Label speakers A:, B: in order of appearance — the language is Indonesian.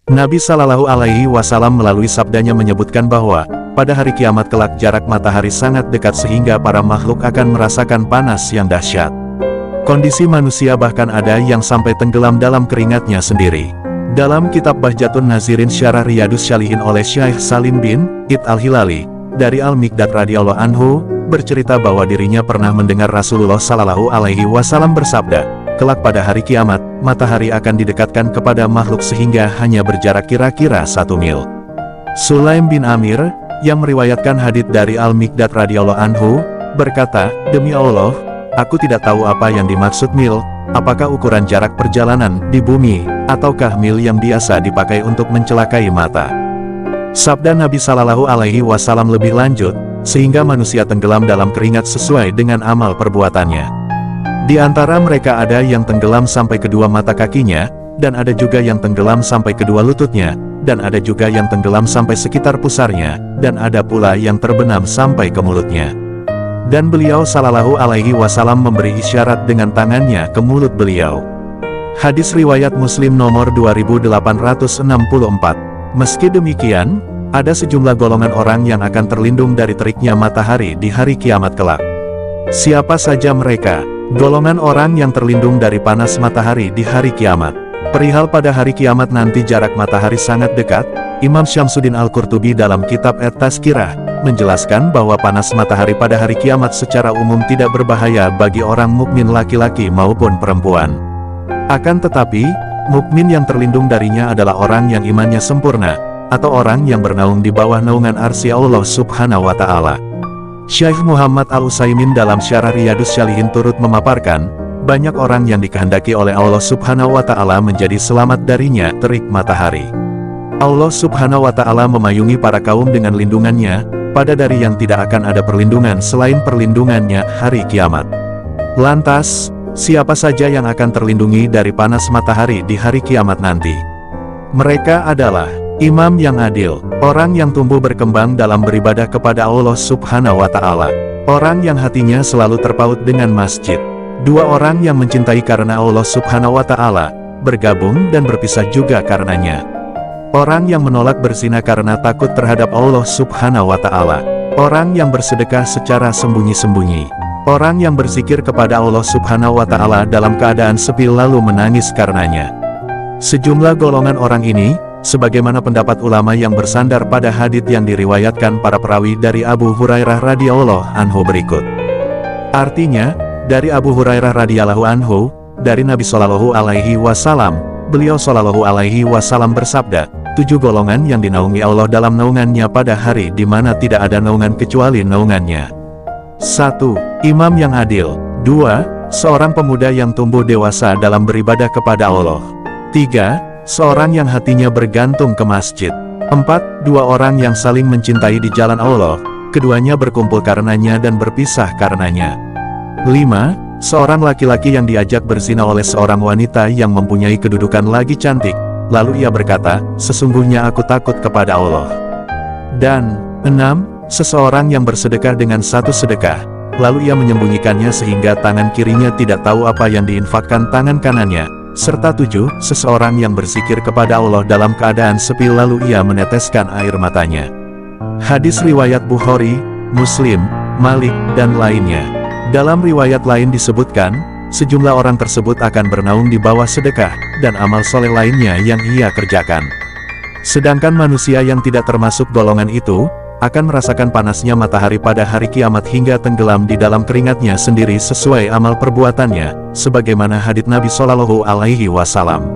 A: Nabi Shallallahu Alaihi Wasallam melalui sabdanya menyebutkan bahwa, pada hari kiamat kelak jarak matahari sangat dekat sehingga para makhluk akan merasakan panas yang dahsyat. Kondisi manusia bahkan ada yang sampai tenggelam dalam keringatnya sendiri. Dalam kitab Bahjatun Nazirin Syarah Riyadus Shalihin oleh Syekh Salim bin Id Al-Hilali, dari Al-Mikdad radhiyallahu anhu, bercerita bahwa dirinya pernah mendengar Rasulullah Shallallahu Alaihi Wasallam bersabda, kelak pada hari kiamat, matahari akan didekatkan kepada makhluk sehingga hanya berjarak kira-kira 1 mil. Sulaim bin Amir, yang meriwayatkan hadits dari Al-Mikdad radhiyallahu anhu, berkata, demi Allah, aku tidak tahu apa yang dimaksud mil, apakah ukuran jarak perjalanan di bumi, ataukah mil yang biasa dipakai untuk mencelakai mata. Sabda Nabi Shallallahu Alaihi Wasallam lebih lanjut, sehingga manusia tenggelam dalam keringat sesuai dengan amal perbuatannya. Di antara mereka ada yang tenggelam sampai kedua mata kakinya, dan ada juga yang tenggelam sampai kedua lututnya, dan ada juga yang tenggelam sampai sekitar pusarnya, dan ada pula yang terbenam sampai ke mulutnya. Dan beliau Shallallahu Alaihi Wasallam memberi isyarat dengan tangannya ke mulut beliau. Hadis riwayat Muslim nomor 2864. Meski demikian, ada sejumlah golongan orang yang akan terlindung dari teriknya matahari di hari kiamat kelak. Siapa saja mereka? Golongan orang yang terlindung dari panas matahari di hari kiamat. Perihal pada hari kiamat nanti jarak matahari sangat dekat, Imam Syamsuddin Al-Qurtubi dalam kitab At-Tazkirah menjelaskan bahwa panas matahari pada hari kiamat secara umum tidak berbahaya bagi orang mukmin laki-laki maupun perempuan. Akan tetapi, mukmin yang terlindung darinya adalah orang yang imannya sempurna, atau orang yang bernaung di bawah naungan arsy Allah Subhanahu wa Ta'ala. Syekh Muhammad Al-Utsaimin dalam Syarah Riyadus Shalihin turut memaparkan, banyak orang yang dikehendaki oleh Allah Subhanahu wa Ta'ala menjadi selamat darinya terik matahari. Allah Subhanahu wa Ta'ala memayungi para kaum dengan lindungannya, pada dari yang tidak akan ada perlindungan selain perlindungannya hari kiamat. Lantas, siapa saja yang akan terlindungi dari panas matahari di hari kiamat nanti? Mereka adalah imam yang adil, orang yang tumbuh berkembang dalam beribadah kepada Allah Subhanahu wa Ta'ala, orang yang hatinya selalu terpaut dengan masjid, dua orang yang mencintai karena Allah Subhanahu wa Ta'ala, bergabung dan berpisah juga karenanya, orang yang menolak berzina karena takut terhadap Allah Subhanahu wa Ta'ala, orang yang bersedekah secara sembunyi-sembunyi, orang yang berzikir kepada Allah Subhanahu wa Ta'ala dalam keadaan sepi lalu menangis karenanya. Sejumlah golongan orang ini, sebagaimana pendapat ulama yang bersandar pada hadits yang diriwayatkan para perawi dari Abu Hurairah radhiyallahu anhu berikut. Artinya, dari Abu Hurairah radhiyallahu anhu, dari Nabi Shallallahu Alaihi Wasallam, beliau Shallallahu Alaihi Wasallam bersabda, 7 golongan yang dinaungi Allah dalam naungannya pada hari di mana tidak ada naungan kecuali naungannya. 1. Imam yang adil. 2. Seorang pemuda yang tumbuh dewasa dalam beribadah kepada Allah. 3. Seorang yang hatinya bergantung ke masjid. 4. Dua orang yang saling mencintai di jalan Allah, keduanya berkumpul karenanya dan berpisah karenanya. 5. Seorang laki-laki yang diajak berzina oleh seorang wanita yang mempunyai kedudukan lagi cantik, lalu ia berkata, sesungguhnya aku takut kepada Allah. Dan 6. Seseorang yang bersedekah dengan satu sedekah, lalu ia menyembunyikannya sehingga tangan kirinya tidak tahu apa yang diinfakkan tangan kanannya. Serta 7. Seseorang yang berzikir kepada Allah dalam keadaan sepi lalu ia meneteskan air matanya. Hadis riwayat Bukhari, Muslim, Malik, dan lainnya. Dalam riwayat lain disebutkan, sejumlah orang tersebut akan bernaung di bawah sedekah, dan amal soleh lainnya yang ia kerjakan. Sedangkan manusia yang tidak termasuk golongan itu, akan merasakan panasnya matahari pada hari kiamat hingga tenggelam di dalam keringatnya sendiri sesuai amal perbuatannya, sebagaimana hadits Nabi Shallallahu Alaihi Wasallam.